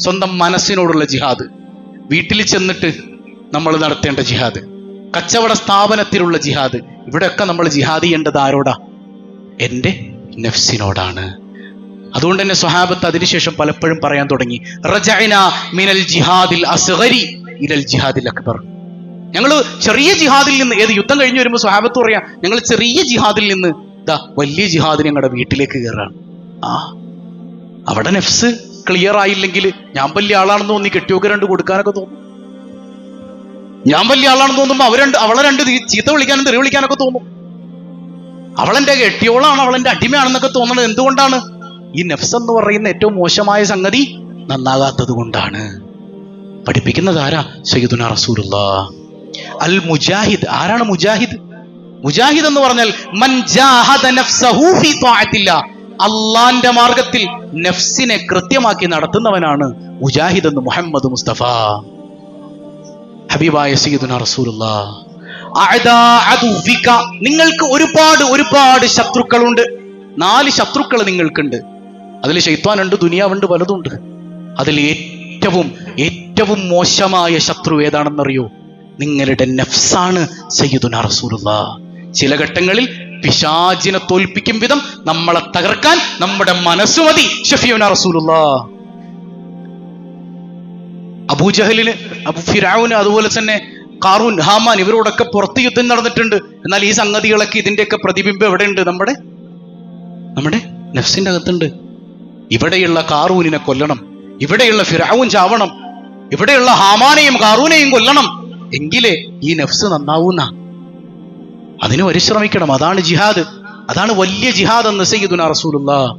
സ്വന്തം മനസ്സിനോടുള്ള ജിഹാദ്, വീട്ടിൽ ചെന്നിട്ട് നമ്മൾ നടത്തേണ്ട ജിഹാദ്, കച്ചവട സ്ഥാപനത്തിലുള്ള ജിഹാദ്, ഇവിടെയൊക്കെ നമ്മൾ ജിഹാദ് ചെയ്യേണ്ടത് ആരോടാ? എൻ്റെ നഫ്സിനോടാണ്. അതുകൊണ്ട് തന്നെ സ്വഹാബത്ത് അതിനുശേഷം പലപ്പോഴും പറയാൻ തുടങ്ങി, റജഅന മിനൽ ജിഹാദിൽ അസ്ഗരി ഇലൽ ജിഹാദിൽ അക്ബർ. ഞങ്ങൾ ചെറിയ ജിഹാദിൽ നിന്ന്, ഏത് യുദ്ധം കഴിഞ്ഞ് വരുമ്പോൾ സ്വഹാബത്ത് പറയാം, ഞങ്ങൾ ചെറിയ ജിഹാദിൽ നിന്ന് ദാ വലിയ ജിഹാദ് ഞങ്ങളുടെ വീട്ടിലേക്ക് കയറാണ്. അവിടെ നഫ്സ് ക്ലിയർ ആയില്ലെങ്കിൽ ഞാൻ വലിയ ആളാണെന്ന് തോന്നി കെട്ടിയൊക്കെ 2 കൊടുക്കാനൊക്കെ തോന്നും. ഞാൻ വലിയ ആളാണെന്ന് തോന്നുമ്പോ അവളെ 2 ചീത്ത വിളിക്കാനും തെറി വിളിക്കാനൊക്കെ തോന്നും. അവളെന്റെ കെട്ടിയോളാണ്, അവളെന്റെ അടിമയാണെന്നൊക്കെ തോന്നുന്നത് എന്തുകൊണ്ടാണ്? ഈ നഫ്സ് എന്ന് പറയുന്ന ഏറ്റവും മോശമായ സംഗതി നന്നാകാത്തത് കൊണ്ടാണ്. പഠിപ്പിക്കുന്നത് ആരാ? സയ്യിദുനാ റസൂലുള്ളാഹ്. അൽ മുജാഹിദ്. ആരാണ് മുജാഹിദ്? മുജാഹിദ് എന്ന് പറഞ്ഞാൽ മൻ ജാഹദ നഫ്സഹു ഫീ ത്വാഅത്തില്ലാഹ്. അള്ളാന്റെ മാർഗത്തിൽ നഫ്സിനെ കൃത്യമാക്കി നടത്തുന്നവനാണ് മുജാഹിദ് എന്ന് മുഹമ്മദ് മുസ്തഫ ഹബീബായ സയ്യിദുനാ റസൂലുള്ളാഹ്. നിങ്ങൾക്ക് ഒരുപാട് ശത്രുക്കളുണ്ട്. 4 ശത്രുക്കൾ നിങ്ങൾക്കുണ്ട്. അതിൽ ശൈത്വാനുണ്ട്, ദുനിയാവുണ്ട്, പലതുണ്ട്. അതിൽ ഏറ്റവും മോശമായ ശത്രു ഏതാണെന്നറിയോ? നിങ്ങളുടെ നഫ്സാണ് സയ്യിദുനാ റസൂലുള്ളാഹ്. ചില ഘട്ടങ്ങളിൽ പിശാചിനെ തോൽപ്പിക്കും വിധം നമ്മളെ തകർക്കാൻ നമ്മുടെ മനസ്സ് മതി ഷഫീഉനാ റസൂലുള്ളാഹ്. അബൂജഹലിന്, ഫിർഔന്, അതുപോലെ തന്നെ ഖാറൂൻ, ഹാമാൻ, ഇവരോടൊക്കെ പുറത്ത് യുദ്ധം നടന്നിട്ടുണ്ട്. എന്നാൽ ഈ സംഗതികളൊക്കെ ഇതിന്റെയൊക്കെ പ്രതിബിംബം എവിടെയുണ്ട്? നമ്മുടെ നഫ്സിന്റെ അകത്തുണ്ട്. ഇവിടെയുള്ള ഖാറൂനിനെ കൊല്ലണം, ഇവിടെയുള്ള ഫിർഔൻ ചാവണം, ഇവിടെയുള്ള ഹാമാനെയും ഖാറൂനെയും കൊല്ലണം, എങ്കിലേ ഈ നഫ്സ് നന്നാവൂന്ന. അതിന് പരിശ്രമിക്കണം. അതാണ് ജിഹാദ്. അതാണ് വലിയ ജിഹാദ് എന്ന് സയ്യിദുനാ റസൂലുള്ളാഹ്.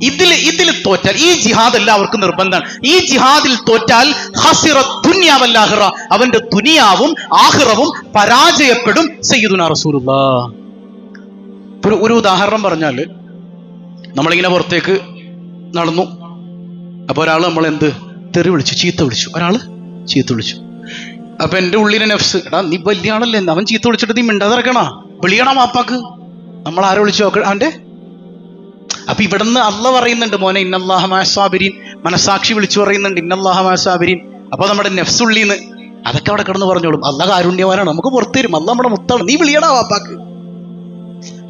ഇതിൽ തോറ്റാൽ, ഈ ജിഹാദ് എല്ലാവർക്കും നിർബന്ധമാണ്. ഈ ജിഹാദിൽ തോറ്റാൽ ഖസിറ ദുനിയ വൽ ആഖിറ, അവന്റെ ദുനിയാവും ആഖിറവും പരാജയപ്പെടും സയ്യിദുനാ റസൂലുള്ളാഹ്. ഒരു ഉദാഹരണം പറഞ്ഞാല്, നമ്മളിങ്ങനെ പുറത്തേക്ക് നടന്നു. അപ്പൊ ഒരാൾ നമ്മൾ തെറി വിളിച്ചു, ചീത്ത വിളിച്ചു. ഒരാള് ചീത്ത വിളിച്ചു. അപ്പൊ എന്റെ ഉള്ളിലെ നഫ്സ്, എടാ നീ വലിയ ആളല്ലേ, അവൻ ചീത്ത വിളിച്ചിട്ട് നീ മിണ്ടാതിറക്കണ, വിളിയണം വാപ്പാക്ക്. നമ്മൾ ആരെ വിളിച്ചു അവന്റെ? അപ്പൊ ഇവിടുന്ന് അള്ള പറയുന്നുണ്ട്, മോനെ ഇന്നല്ലാഹ മഅസ്സാബിരീൻ, മനസാക്ഷി വിളിച്ചു പറയുന്നുണ്ട് ഇന്നല്ലാഹ മഅസ്സാബിരീൻ. അപ്പൊ നമ്മുടെ നഫ്സുള്ളിന്ന് അതൊക്കെ അവിടെ കിടന്ന് പറഞ്ഞോളും, അള്ള കാരുണ്യവാനാണ്, നമുക്ക് പുറത്തു തരും, അള്ള നമ്മുടെ മുത്താണ്, നീ വിളിയടാ വാപ്പാക്ക്.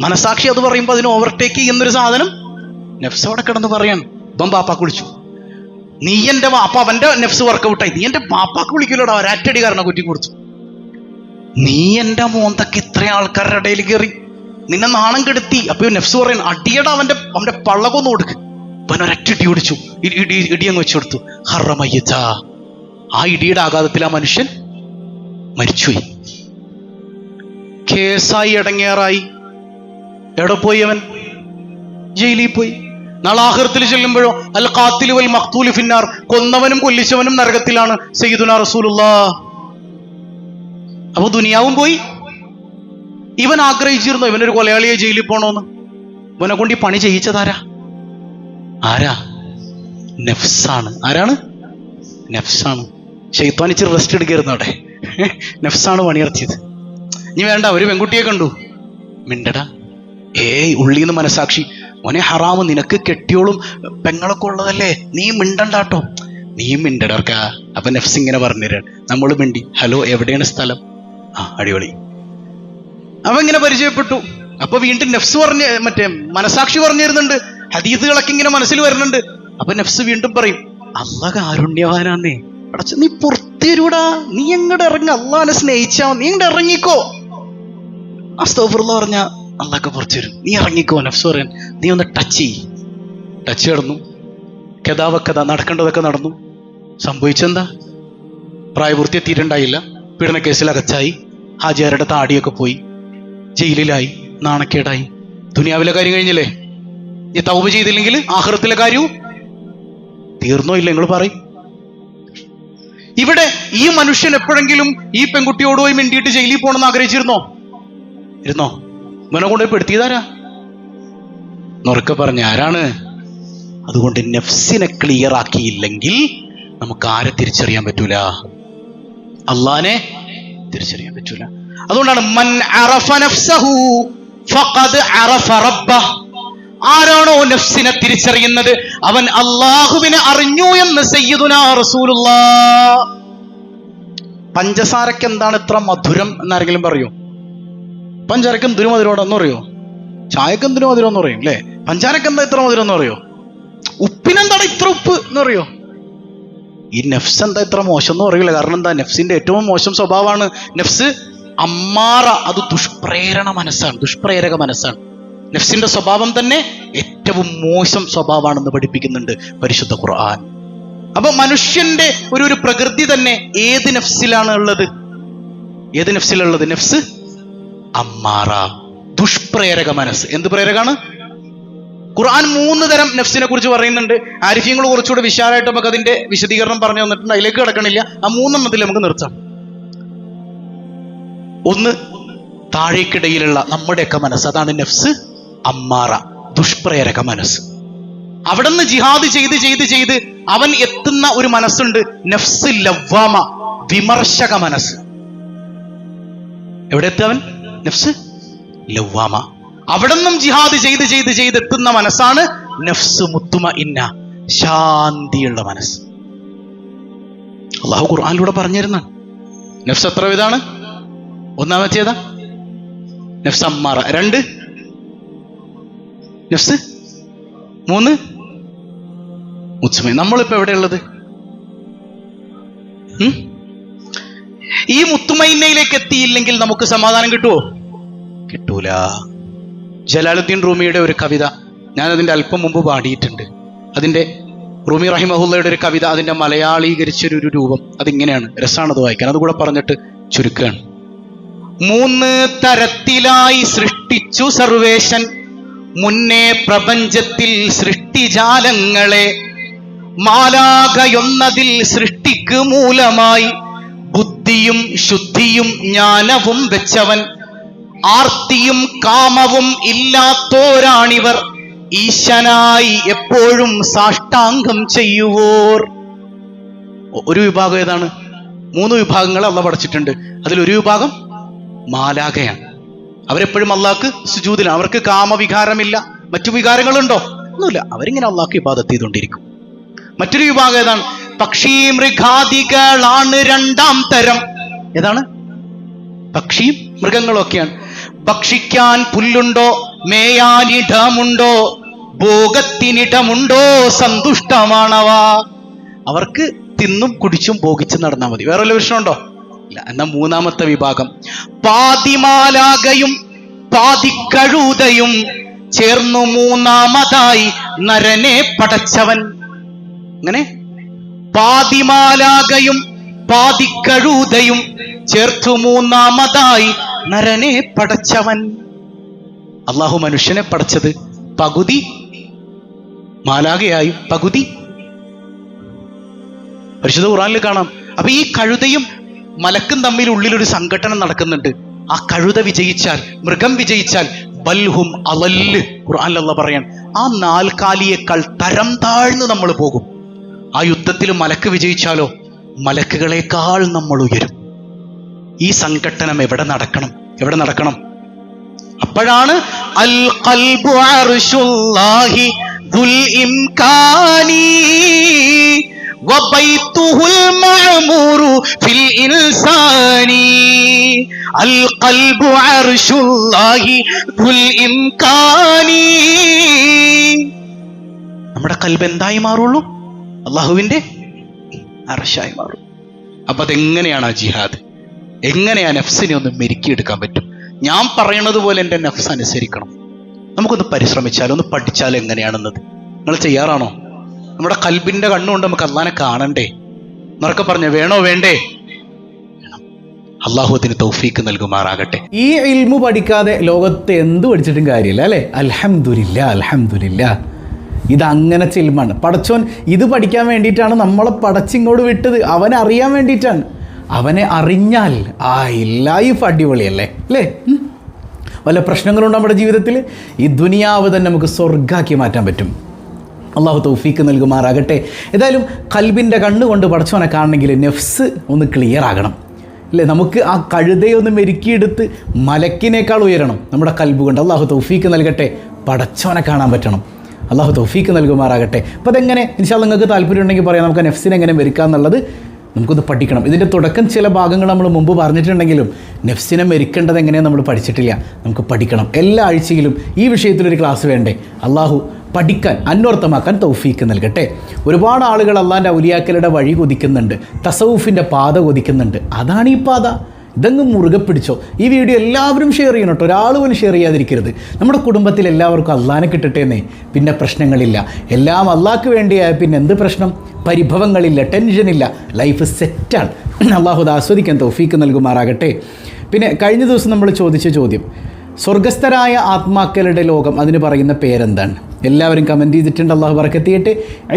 മനസാക്ഷി അത് പറയുമ്പോ അതിന് ഓവർടേക്ക് ചെയ്യുന്നൊരു സാധനം നഫ്സ് അവിടെ കിടന്ന് പറയാൻ. ഇപ്പം പാപ്പാക്ക് വിളിച്ചു, നീ എന്റെ അപ്പൊ അവന്റെ നഫ്സ് വർക്കൗട്ടായി, നീ എന്റെ പാപ്പാക്ക് വിളിക്കില്ലടാ, ഒരറ്റടി കാരണം കുറ്റി കൊടുത്തു. നീ എന്റെ മോന്തൊക്കെ ഇത്ര ആൾക്കാരുടെ ഇടയിൽ കയറി നിന്നെ നാണം കെടുത്തി. അപ്പൊ നഫ്സ് പറയണം, അടിയടാ അവന്റെ പള്ളകൊന്ന് കൊടുക്ക്. അവനൊരൊറ്റ ഇടി ഓടിച്ചു, ഇടിയങ്ങ് വെച്ചു കൊടുത്തു. ഹറമയ്യത്ത, ആ ഇടിയുടെ ആഘാതത്തിൽ ആ മനുഷ്യൻ മരിച്ചുപോയി. കേസായി, ഇടങ്ങേറായി. എവിടെ പോയി അവൻ? ജയിലിൽ പോയി. നാളെ ആഖിറത്തിൽ ചെല്ലുമ്പോഴോ അൽ ഖാതിലു വൽ മഖ്തൂലു ഫിന്നാർ, കൊന്നവനും കൊല്ലിച്ചവനും നരകത്തിലാണ് സയ്യിദുനാ റസൂലുള്ളാഹ്. അപ്പൊ ദുനിയാവും പോയി. ഇവൻ ആഗ്രഹിച്ചിരുന്നു ഇവനൊരു കൊലയാളിയെ ജയിലിൽ പോണോന്ന്. ഇവനെ കൊണ്ട് ഈ പണി ചെയ്യിച്ചതാരാ? ആരാ? നഫ്സാണ്. ആരാണ്? നഫ്സാണ്. ശൈത്താൻ ഇച്ചിരി റെസ്റ്റ് എടുക്കായിരുന്നു അവിടെ. നഫ്സാണ് പണിയിറച്ചിയത്. ഇനി വേണ്ട, ഒരു പെൺകുട്ടിയെ കണ്ടു, മിണ്ടടാ. ഉള്ളീന്ന് മനസാക്ഷി, മോനെ ഹറാമ്, നിനക്ക് കെട്ടിയോളും പെങ്ങളൊക്കെ ഉള്ളതല്ലേ, നീ മിണ്ടണ്ടാട്ടോ. നീ മിണ്ടടർക്ക. അപ്പൊ നഫ്സ് ഇങ്ങനെ പറഞ്ഞുതരാൻ. നമ്മൾ മിണ്ടി, ഹലോ എവിടെയാണ് സ്ഥലം? അടിപൊളി. അവ ഇങ്ങനെ പരിചയപ്പെട്ടു. അപ്പൊ വീണ്ടും നഫ്സ് മറ്റേ മനസാക്ഷി പറഞ്ഞു തരുന്നുണ്ട്, ഹദീസുകളൊക്കെ ഇങ്ങനെ മനസ്സിൽ വരുന്നുണ്ട്. അപ്പൊ നഫ്സ് വീണ്ടും പറയും, അല്ലാഹ് കാരുണ്യവാനാന്നേ, അടച്ച നീ പുറത്തേരൂടാ, നീ എങ്ങോട്ട് ഇറങ്ങ, അള്ളാഹിനെ സ്നേഹിച്ചാ നീ എങ്ങോട്ട് ഇറങ്ങിക്കോ. അസ്തഗ്ഫിറുല്ലാഹ് പറഞ്ഞ അള്ളാഹ് പുറത്തു വരും, നീ ഇറങ്ങിക്കോ. നഫ്സ് പറയാൻ, നീ ഒന്ന് ടച്ച് നടന്നു. കഥാവക്കഥ നടക്കേണ്ടതൊക്കെ നടന്നു. സംഭവിച്ചെന്താ? പ്രായപൂർത്തി എത്തിയിട്ടുണ്ടായില്ല. പീഡനക്കേസിൽ അകച്ചായി. ഹാജിയാരുടെ താടിയൊക്കെ പോയി. ജയിലിലായി. നാണക്കേടായി. ദുനിയാവിലെ കാര്യം കഴിഞ്ഞില്ലേ? ഈ തൗബ ചെയ്തില്ലെങ്കിൽ ആഖിറത്തിലെ കാര്യവും തീർന്നോ? ഇല്ല, നിങ്ങൾ പറയും. ഇവിടെ ഈ മനുഷ്യൻ എപ്പോഴെങ്കിലും ഈ പെൺകുട്ടിയോട് പോയി മിണ്ടിയിട്ട് ജയിലിൽ പോകണമെന്ന് ആഗ്രഹിച്ചിരുന്നോ? ഇരുന്നോ? ഇവനെ കൊണ്ടുപോയി പെടുത്തിയതാരാ? നൊറക്കെ പറഞ്ഞ ആരാണ്? അതുകൊണ്ട് നഫ്സിനെ ക്ലിയർ ആക്കിയില്ലെങ്കിൽ നമുക്ക് ആരെ തിരിച്ചറിയാൻ പറ്റൂല? അള്ളാനെ തിരിച്ചറിയാൻ പറ്റൂല. അതുകൊണ്ടാണ് മൻ അറഫ നഫ്സഹു ഫഖദ് അറഫ റബ്ബഹ്. ആരാണോ നഫ്സിനെ തിരിച്ചറിയുന്നത് അവൻ അള്ളാഹുവിനെ അറിഞ്ഞു എന്ന് സയ്യിദുനാ റസൂലുള്ളാഹ്. പഞ്ചസാരക്ക് എന്താണ് ഇത്ര മധുരം എന്നാരെങ്കിലും പറയൂ? പഞ്ചാരക്ക് എന്തിനു മധുരമാണെന്ന് പറയോ? ചായക്ക് എന്തിനു മധുരം എന്ന് പറയും അല്ലേ? പഞ്ചാരക്ക് എന്താ ഇത്ര മധുരം എന്ന് പറയോ? ഉപ്പിനെന്താണ് ഇത്ര ഉപ്പ് എന്ന് പറയോ? ഈ നഫ്സ് എന്താ ഇത്ര മോശം എന്ന് പറയൂല. കാരണം എന്താ? നഫ്സിന്റെ ഏറ്റവും മോശം സ്വഭാവമാണ് നഫ്സ് അമ്മാറ. അത് ദുഷ്പ്രേരണ മനസ്സാണ്, ദുഷ്പ്രേരക മനസ്സാണ്. നഫ്സിന്റെ സ്വഭാവം തന്നെ ഏറ്റവും മോശം സ്വഭാവമാണെന്ന് പഠിപ്പിക്കുന്നുണ്ട് പരിശുദ്ധ ഖുർആൻ. അപ്പൊ മനുഷ്യന്റെ ഒരു പ്രകൃതി തന്നെ ഏത് നഫ്സിലാണ് ഉള്ളത്? ഏത് നഫ്സിലുള്ളത്? നഫ്സ് അമ്മാറ, ദുഷ്പ്രേരക മനസ്സ്. എന്ത് പ്രേരകാണ്? ഖുർആൻ 3 തരം നഫ്സിനെ കുറിച്ച് പറയുന്നുണ്ട്. ആരിഫ്യങ്ങൾ കുറച്ചുകൂടെ വിശാലമായിട്ട് നമുക്ക് അതിന്റെ വിശദീകരണം പറഞ്ഞു തന്നിട്ടുണ്ട്. അതിലേക്ക് കിടക്കണില്ല. ആ 3 നമുക്ക് നിർത്താം. ഒന്ന്, താഴേക്കിടയിലുള്ള നമ്മുടെയൊക്കെ മനസ്സ്, അതാണ് നഫ്സ് അമ്മാറ, ദുഷ്പ്രേരക മനസ്സ്. അവിടെ നിന്ന് ജിഹാദ് ചെയ്ത് ചെയ്ത് ചെയ്ത് അവൻ എത്തുന്ന ഒരു മനസ്സുണ്ട്, നഫ്സ് ലവ്വാമ, വിമർശക മനസ്സ്. എവിടെ എത്തും അവൻ? നഫ്സ് ലവ്വാമ. അവിടെ നിന്നും ജിഹാദ് ചെയ്ത് ചെയ്ത് ചെയ്ത് എത്തുന്ന മനസ്സാണ് നഫ്സ് മുത്തുമഇന്ന, ശാന്തിയുള്ള മനസ്സ്. അള്ളാഹു ഖുർആനിലൂടെ പറഞ്ഞിരുന്ന നഫ്സ് എത്ര വിധാണ്? ഒന്നാമത്തേതാ? നഫ്സ് അമ്മാറ. 2 നഫ്സ്. 3 മുത്തുമഇന്ന. നമ്മളിപ്പോ എവിടെയുള്ളത്? ഈ മുത്തുമഇന്നയിലേക്ക് എത്തിയില്ലെങ്കിൽ നമുക്ക് സമാധാനം കിട്ടുമോ? കിട്ടൂല. ജലാലുദ്ദീൻ റൂമിയുടെ ഒരു കവിത ഞാനതിൻ്റെ അല്പം മുമ്പ് പാടിയിട്ടുണ്ട്. അതിൻ്റെ റൂമി റഹിമഹുല്ലയുടെ ഒരു കവിത, അതിൻ്റെ മലയാളീകരിച്ചൊരു രൂപം അതിങ്ങനെയാണ്. രസമാണത് വായിക്കാൻ. അതുകൂടെ പറഞ്ഞിട്ട് ചുരുക്കുകയാണ്. 3 തരത്തിലായി സൃഷ്ടിച്ചു സർവേശൻ മുന്നേ പ്രപഞ്ചത്തിൽ സൃഷ്ടിജാലങ്ങളെ, മാലാകയൊന്നതിൽ സൃഷ്ടിക്ക് മൂലമായി ബുദ്ധിയും ശുദ്ധിയും ജ്ഞാനവും വെച്ചവൻ, ആർത്തിയും കാമവും ഇല്ലാത്തോരാണിവർ, ഈശനായി എപ്പോഴും സാഷ്ടാംഗം ചെയ്യുവോർ. ഒരു വിഭാഗം ഏതാണ്? 3 വിഭാഗങ്ങൾ അള്ളാഹ് പഠിച്ചിട്ടുണ്ട്. അതിലൊരു വിഭാഗം മാലാഖയാണ്. അവരെപ്പോഴും അള്ളാഹ്ക്ക് സുജൂദിലാണ്. അവർക്ക് കാമവികാരമില്ല. മറ്റു വികാരങ്ങളുണ്ടോ? ഒന്നുമില്ല. അവരിങ്ങനെ അള്ളാഹ്ക്ക് ഇബാദത്ത് ചെയ്തുകൊണ്ടിരിക്കും. മറ്റൊരു വിഭാഗം ഏതാണ്? പക്ഷി മൃഗാദികളാണ് 2ാം തരം. ഏതാണ്? പക്ഷിയും മൃഗങ്ങളൊക്കെയാണ്. ഭക്ഷിക്കാൻ പുല്ലുണ്ടോ, മേയാനിടമുണ്ടോ, ഭോഗത്തിനിടമുണ്ടോ, സന്തുഷ്ടമാണവ. അവർക്ക് തിന്നും കുടിച്ചും ഭോഗിച്ചും നടന്നാൽ മതി. വേറെ വല്ല പ്രശ്നമുണ്ടോ? ഇല്ല. എന്നാ 3ാമത്തെ വിഭാഗം പാതിമാലാകയും പാതിക്കഴുതയും ചേർന്നു മൂന്നാമതായി നരനെ പടച്ചവൻ. അങ്ങനെ പാതിമാലാകയും പാതിക്കഴുതയും ചേർത്തു മൂന്നാമതായി നരനെ പടച്ചവൻ. അള്ളാഹു മനുഷ്യനെ പടച്ചത് പകുതി മാലാകയായും പകുതി പരിശുദ്ധ ഖുർആനിൽ കാണാം. അപ്പൊ ഈ കഴുതയും മലക്കും തമ്മിൽ ഉള്ളിലൊരു സംഘട്ടനം നടക്കുന്നുണ്ട്. ആ കഴുത വിജയിച്ചാൽ, മൃഗം വിജയിച്ചാൽ ബൽഹും അളല്ല്, ഖുർആനിൽ അല്ലാഹു പറയാൻ, ആ നാൽക്കാലിയേക്കാൾ തരം താഴ്ന്നു നമ്മൾ പോകും. ആ യുദ്ധത്തിൽ മലക്ക് വിജയിച്ചാലോ മലക്കുകളെക്കാൾ നമ്മൾ ഉയരും. ഈ സംഘട്ടനം എവിടെ നടക്കണം? അപ്പോഴാണ് അൽ ഖൽബു അർശുല്ലാഹി ദുൽ ഇംകാനി വബൈതുഹുൽ മഅമൂറു ഫിൽ ഇൻസാനി. അൽ ഖൽബു അർശുല്ലാഹി ദുൽ ഇംകാനി. നമ്മുടെ ഖൽബ് എന്തായി മാറുള്ളൂ? അള്ളാഹുവിന്റെ അർശായി മാറും. അപ്പൊ അതെങ്ങനെയാണ് ആ ജിഹാദ്? എങ്ങനെയാ നഫ്സിനെ ഒന്ന് മെരുക്കിയെടുക്കാൻ പറ്റും? ഞാൻ പറയണത് പോലെ എൻ്റെ നഫ്സ് അനുസരിക്കണം. നമുക്കൊന്ന് പരിശ്രമിച്ചാലോ, ഒന്ന് പഠിച്ചാലോ എങ്ങനെയാണെന്നത്. നിങ്ങൾ തയ്യാറാണോ? നമ്മുടെ ഖൽബിന്റെ കണ്ണുകൊണ്ട് നമുക്ക് അള്ളാനെ കാണണ്ടേ? എന്നൊക്കെ പറഞ്ഞ വേണോ വേണ്ടേ? അള്ളാഹു അതിന് തൗഫീക്ക് നൽകുമാറാകട്ടെ. ഈ ഇൽമു പഠിക്കാതെ ലോകത്ത് എന്ത് പഠിച്ചിട്ടും കാര്യമില്ല അല്ലേ? അൽഹംദുലില്ലാ. ഇതങ്ങനെ ഇൽമാണ്. പടച്ചോൻ ഇത് പഠിക്കാൻ വേണ്ടിയിട്ടാണ് നമ്മളെ പടച്ചിങ്ങോട് വിട്ടത്. അവനെ അറിയാൻ വേണ്ടിയിട്ടാണ്. അവനെ അറിഞ്ഞാൽ ലൈഫ് അടിപൊളിയല്ലേ അല്ലേ? വല്ല പ്രശ്നങ്ങളുണ്ട് നമ്മുടെ ജീവിതത്തിൽ? ഈ ദുനിയാവ് തന്നെ നമുക്ക് സ്വർഗ്ഗാക്കി മാറ്റാൻ പറ്റും. അള്ളാഹു തൗഫീക്ക് നൽകുമാറാകട്ടെ. ഏതായാലും ഖൽബിൻ്റെ കണ്ണുകൊണ്ട് പടച്ചവനെ കാണണമെങ്കിൽ നെഫ്സ് ഒന്ന് ക്ലിയർ ആകണം അല്ലേ? നമുക്ക് ആ കഴുതയെ ഒന്ന് മെരുക്കിയെടുത്ത് മലക്കിനേക്കാൾ ഉയരണം നമ്മുടെ ഖൽബ് കൊണ്ട്. അള്ളാഹു തൗഫീക്ക് നൽകട്ടെ. പടച്ചവനെ കാണാൻ പറ്റണം. അള്ളാഹു തൗഫീക്ക് നൽകുമാറാകട്ടെ. അപ്പോൾ അതെങ്ങനെ ഇൻഷാ അല്ലാഹ് നിങ്ങൾക്ക് താല്പര്യം ഉണ്ടെങ്കിൽ പറയാം. നമുക്ക് നെഫ്സിനെ എങ്ങനെ മെരുക്കുക എന്നുള്ളത് നമുക്കൊന്ന് പഠിക്കണം. ഇതിൻ്റെ തുടക്കം ചില ഭാഗങ്ങൾ നമ്മൾ മുമ്പ് പറഞ്ഞിട്ടുണ്ടെങ്കിലും നെഫ്സിനെ മെരുക്കേണ്ടത് എങ്ങനെയാണ് നമ്മൾ പഠിച്ചിട്ടില്ല. നമുക്ക് പഠിക്കണം. എല്ലാ ആഴ്ചയിലും ഈ വിഷയത്തിലൊരു ക്ലാസ് വേണ്ടേ? അള്ളാഹു പഠിക്കാൻ, അന്വർത്ഥമാക്കാൻ തൗഫീക്ക് നൽകട്ടെ. ഒരുപാട് ആളുകൾ അള്ളാൻ്റെ ഔലിയാക്കളുടെ വഴി കൊതിക്കുന്നുണ്ട്, തസവുഫിൻ്റെ പാത കൊതിക്കുന്നുണ്ട്. അതാണ് ഈ പാത. ഇതങ്ങ് മുറുകെ പിടിച്ചോ. ഈ വീഡിയോ എല്ലാവരും ഷെയർ ചെയ്യണം കേട്ടോ. ഒരാൾ പോലും ഷെയർ ചെയ്യാതിരിക്കരുത്. നമ്മുടെ കുടുംബത്തിൽ എല്ലാവർക്കും അള്ളാനെ കിട്ടട്ടേന്നേ, പിന്നെ പ്രശ്നങ്ങളില്ല. എല്ലാം അള്ളാഹ്ക്ക് വേണ്ടിയായ പിന്നെ എന്ത് പ്രശ്നം? പരിഭവങ്ങളില്ല, ടെൻഷനില്ല, ലൈഫ് സെറ്റാണ്. അള്ളാഹു ആസ്വദിക്കാൻ തൗഫീക്ക് നൽകുമാറാകട്ടെ. പിന്നെ കഴിഞ്ഞ ദിവസം നമ്മൾ ചോദിച്ച ചോദ്യം, സ്വർഗസ്ഥരായ ആത്മാക്കളുടെ ലോകം, അതിന് പറയുന്ന പേരെന്താണ്? എല്ലാവരും കമൻറ്റ് ചെയ്തിട്ടുണ്ട്. അള്ളാഹു ബറക്കത്ത് ചെയ്യട്ടെ.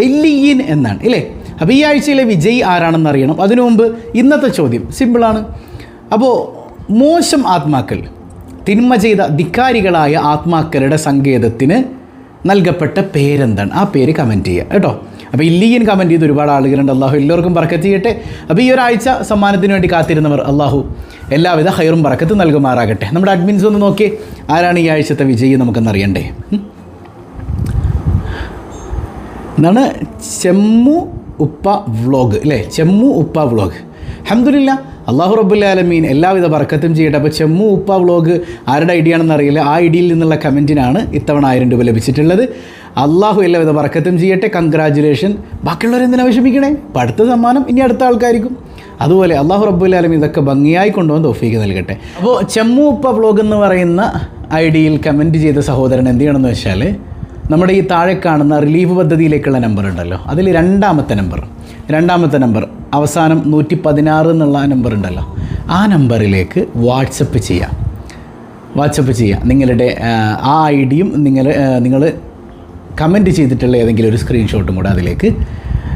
ഇല്ലിയീൻ എന്നാണ് ഇല്ലേ? അപ്പോൾ ഈ ആഴ്ചയിലെ വിജയി ആരാണെന്ന് അറിയണം. അതിനു മുമ്പ് ഇന്നത്തെ ചോദ്യം സിമ്പിളാണ്. അപ്പോൾ മോശം ആത്മാക്കൾ, തിന്മ ചെയ്ത ധിക്കാരികളായ ആത്മാക്കളുടെ സങ്കേതത്തിന് നൽകപ്പെട്ട പേരെന്താണ്? ആ പേര് കമൻറ്റ് ചെയ്യുക കേട്ടോ. അപ്പോൾ ഇല്ലിയൻ കമൻറ്റ് ചെയ്ത് ഒരുപാട് ആളുകളുണ്ട്. അള്ളാഹു എല്ലാവർക്കും ബറക്കത്ത് ചെയ്യട്ടെ. അപ്പോൾ ഈ ഒരാഴ്ച സമ്മാനത്തിന് വേണ്ടി കാത്തിരുന്നവർ അള്ളാഹു എല്ലാവിധ ഹൈറും ബറക്കത്ത് നൽകുമാറാകട്ടെ. നമ്മുടെ അഡ്മിൻസ് ഒന്ന് നോക്കി, ആരാണ് ഈ ആഴ്ചത്തെ വിജയി നമുക്കെന്നറിയണ്ടേ? എന്താണ്? ചെമ്മു ഉപ്പ വ്ളോഗ് അല്ലേ? ചെമ്മു ഉപ്പ വ്ളോഗ്. അൽഹംദുലില്ലാ, അള്ളാഹു റബ്ബുൽ ആലമീൻ എല്ലാവിധ ബർക്കത്തും ചെയ്യട്ടെ. അപ്പോൾ ചെമ്മു ഉപ്പ വ്ളോഗ് ആരുടെ ഐഡിയ ആണെന്ന് അറിയില്ല. ആ ഐഡിയയിൽ നിന്നുള്ള കമൻറ്റിനാണ് ഇത്തവണ 1000 രൂപ ലഭിച്ചിട്ടുള്ളത്. അള്ളാഹു എല്ലാവിധ ബർക്കത്തും ചെയ്യട്ടെ. കൺഗ്രാജുലേഷൻ. ബാക്കിയുള്ളവരെന്തിനാ വിഷമിക്കണേ? അപ്പോൾ അടുത്ത സമ്മാനം ഇനി അടുത്ത ആൾക്കാർക്കും. അതുപോലെ അള്ളാഹു റബ്ബുൽ ആലമീൻ ഇതൊക്കെ ഭംഗിയായി കൊണ്ടുപോകാൻ തൗഫീക്ക് നൽകട്ടെ. അപ്പോൾ ചെമ്മു ഉപ്പ വ്ളോഗ് എന്ന് പറയുന്ന ഐഡിയയിൽ കമൻറ്റ് ചെയ്ത സഹോദരൻ എന്ത് ചെയ്യണമെന്ന് വെച്ചാൽ, നമ്മുടെ ഈ താഴെ കാണുന്ന റിലീഫ് പദ്ധതിയിലേക്കുള്ള നമ്പർ ഉണ്ടല്ലോ, അതിൽ രണ്ടാമത്തെ നമ്പർ അവസാനം 116 എന്നുള്ള നമ്പർ ഉണ്ടല്ലോ, ആ നമ്പറിലേക്ക് വാട്സപ്പ് ചെയ്യുക. നിങ്ങളുടെ ആ ഐഡിയും നിങ്ങൾ കമൻറ്റ് ചെയ്തിട്ടുള്ള ഏതെങ്കിലും ഒരു സ്ക്രീൻഷോട്ടും കൂടെ അതിലേക്ക്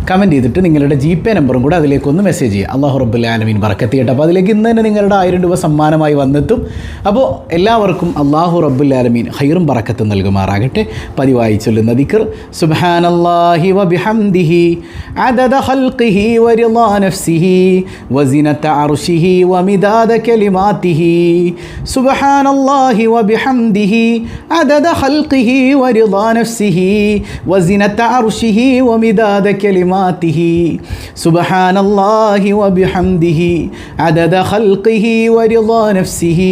കമൻറ്റ് ചെയ്തിട്ട് നിങ്ങളുടെ GPay നമ്പറും കൂടെ അതിലേക്കൊന്ന് മെസ്സേജ് ചെയ്യുക. അള്ളാഹു റബ്ബുൽ ആലമീൻ ബറക്കത്ത് ചെയ്യട്ടെ. അപ്പോൾ അതിലേക്ക് ഇന്ന് തന്നെ നിങ്ങളുടെ 1000 രൂപ സമ്മാനമായി വന്നെത്തും. അപ്പോൾ എല്ലാവർക്കും അള്ളാഹു റബ്ബുൽ ആലമീൻ ഖൈറും ബറക്കത്തും നൽകുമാറാകട്ടെ. പതിവായി ചൊല്ലുന്ന ദിക്ർ സുബ്ഹാനല്ലാഹി വബിഹംദിഹി അദദ ഖൽഖിഹി വറിളാ നഫ്സിഹി വസിനത അർശിഹി വമിദാദ കലിമാതിഹി. സുബ്ഹാനല്ലാഹി വബിഹംദിഹി അദദ ഖൽഖിഹി വറിളാ നഫ്സിഹി വസിനത അർശിഹി വമിദാദ കലിമാതിഹി. സുബ്ഹാനല്ലാഹി വബിഹംദിഹി അദദ ഖൽഖിഹി വറിളാ നഫ്സിഹി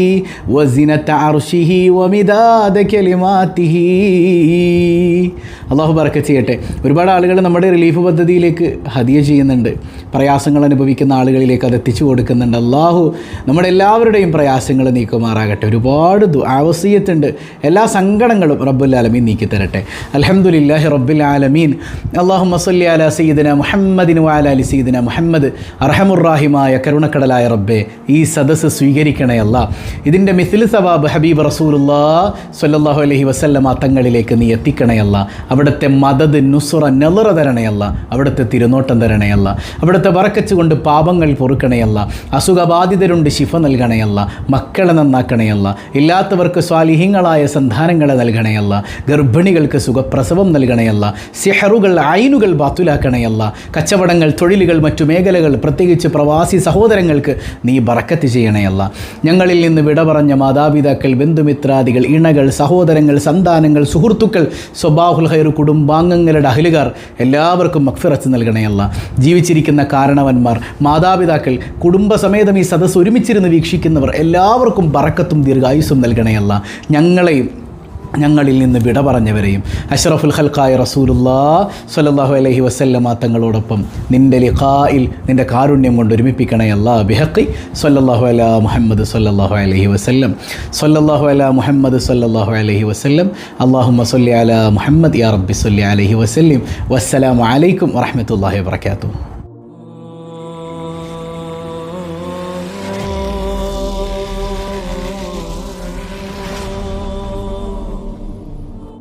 വസിനത അർശിഹി വമിദാദ കലിമാതിഹി. അല്ലാഹു ബറക്കത്ത് ചെയ്യട്ടെ. ഒരുപാട് ആളുകൾ നമ്മുടെ റിലീഫ് പദ്ധതിയിലേക്ക് ഹദിയ ചെയ്യുന്നുണ്ട്, പ്രയാസങ്ങൾ അനുഭവിക്കുന്ന ആളുകളിലേക്ക് അത് എത്തിച്ചു കൊടുക്കുന്നുണ്ട്. അല്ലാഹു നമ്മുടെ എല്ലാവരുടെയും പ്രയാസങ്ങൾ നീക്കുമാറാകട്ടെ. ഒരുപാട് ആവസിയത്തുണ്ട്, എല്ലാ സങ്കടങ്ങളും റബ്ബുൽ ആലമീൻ നീക്കി തരട്ടെ. അൽഹംദുലില്ലാഹി റബ്ബിൽ ആലമീൻ. അല്ലാഹുമ്മ സ്വല്ലി അലാ സയ്യിദിന മുഹമ്മദിൻ വഅലാ അലി സയ്യിദിന മുഹമ്മദ്. അർഹമുർറാഹിമായ കരുണക്കടലായ റബ്ബേ, ഈ സദസ്സ് സ്വീകരിക്കണേ അല്ലാ. ഇതിൻ്റെ മിസ്ലു സവാബ് ഹബീബ് റസൂലുള്ളാഹി സ്വല്ലല്ലാഹു അലൈഹി വസല്ലമ തങ്ങളിലേക്ക് നീ എത്തിക്കണേ അല്ലാ. അവിടുത്തെ മദദ് നുസ്റ നെളറ തരണേ അല്ലാ. അവിടുത്തെ തിരുനോട്ടം തരണേ അല്ലാ. അവിടുത്തെ ബറക്കത്ത് കൊണ്ട് പാപങ്ങൾ പൊറുക്കണേ അല്ലാ. അസുഖബാധിതരുണ്ട് ശിഫ നൽകണേ അല്ലാ. മക്കളെ നന്നാക്കണേ അല്ലാ. ഇല്ലാത്തവർക്ക് സ്വാലിഹീങ്ങളായ സന്താനങ്ങളെ നൽകണേ അല്ലാ. ഗർഭിണികൾക്ക് സുഖപ്രസവം നൽകണേ അല്ലാ. സിഹറുകൾ ഐനുകൾ ബാത്തുലാക്കണേ അല്ലാ. കച്ചവടങ്ങൾ, തൊഴിലുകൾ, മറ്റു മേഖലകൾ, പ്രത്യേകിച്ച് പ്രവാസി സഹോദരങ്ങൾക്ക് നീ ബറക്കത്ത് ചെയ്യണേ അല്ലാ. ഞങ്ങളിൽ നിന്ന് വിട പറഞ്ഞ മാതാപിതാക്കൾ, ബന്ധുമിത്രാദികൾ, ഇണകൾ, സഹോദരങ്ങൾ, സന്താനങ്ങൾ, സുഹൃത്തുക്കൾ, സ്വബാഹുൽ ഖൈർ കുടുംബാംഗങ്ങളുടെ അഹ്ലുകാർ എല്ലാവർക്കും മഗ്ഫിറത്ത് നൽകണേ അല്ലാ. ജീവിച്ചിരിക്കുന്ന കാരണവന്മാർ, മാതാപിതാക്കൾ, കുടുംബസമേതം ഈ സദസ്സ് ഒരുമിച്ചിരുന്ന് വീക്ഷിക്കുന്നവർ എല്ലാവർക്കും ബറക്കത്തും ദീർഘായുസ്സും നൽകണേ അല്ലാ. ഞങ്ങളിൽ നിന്ന് വിട പറഞ്ഞവരെയും അഷ്റഫുൽ ഖൽഖായ റസൂലുള്ളാഹി സ്വല്ലല്ലാഹു അലൈഹി വസല്ലമ തങ്ങളോടൊപ്പം നിൻ്റെ ലിഖായിൽ നിൻ്റെ കാരുണ്യം കൊണ്ട് ഒരുമിപ്പിക്കണേ അല്ലാ. ബിഹഖി സ്വല്ലല്ലാഹു അലാ മുഹമ്മദ് സ്വല്ലല്ലാഹു അലൈഹി വസല്ലം. സ്വല്ലല്ലാഹു അലാ മുഹമ്മദ് സ്വല്ലല്ലാഹു അലൈഹി വസല്ലം. അല്ലാഹുമ്മ സ്വല്ലി അലാ മുഹമ്മദ് യാ റബ്ബി സ്വല്ലി അലൈഹി വസല്ലം. വസ്സലാമു അലൈക്കും വറഹ്മത്തുള്ളാഹി വബറകാതുഹു.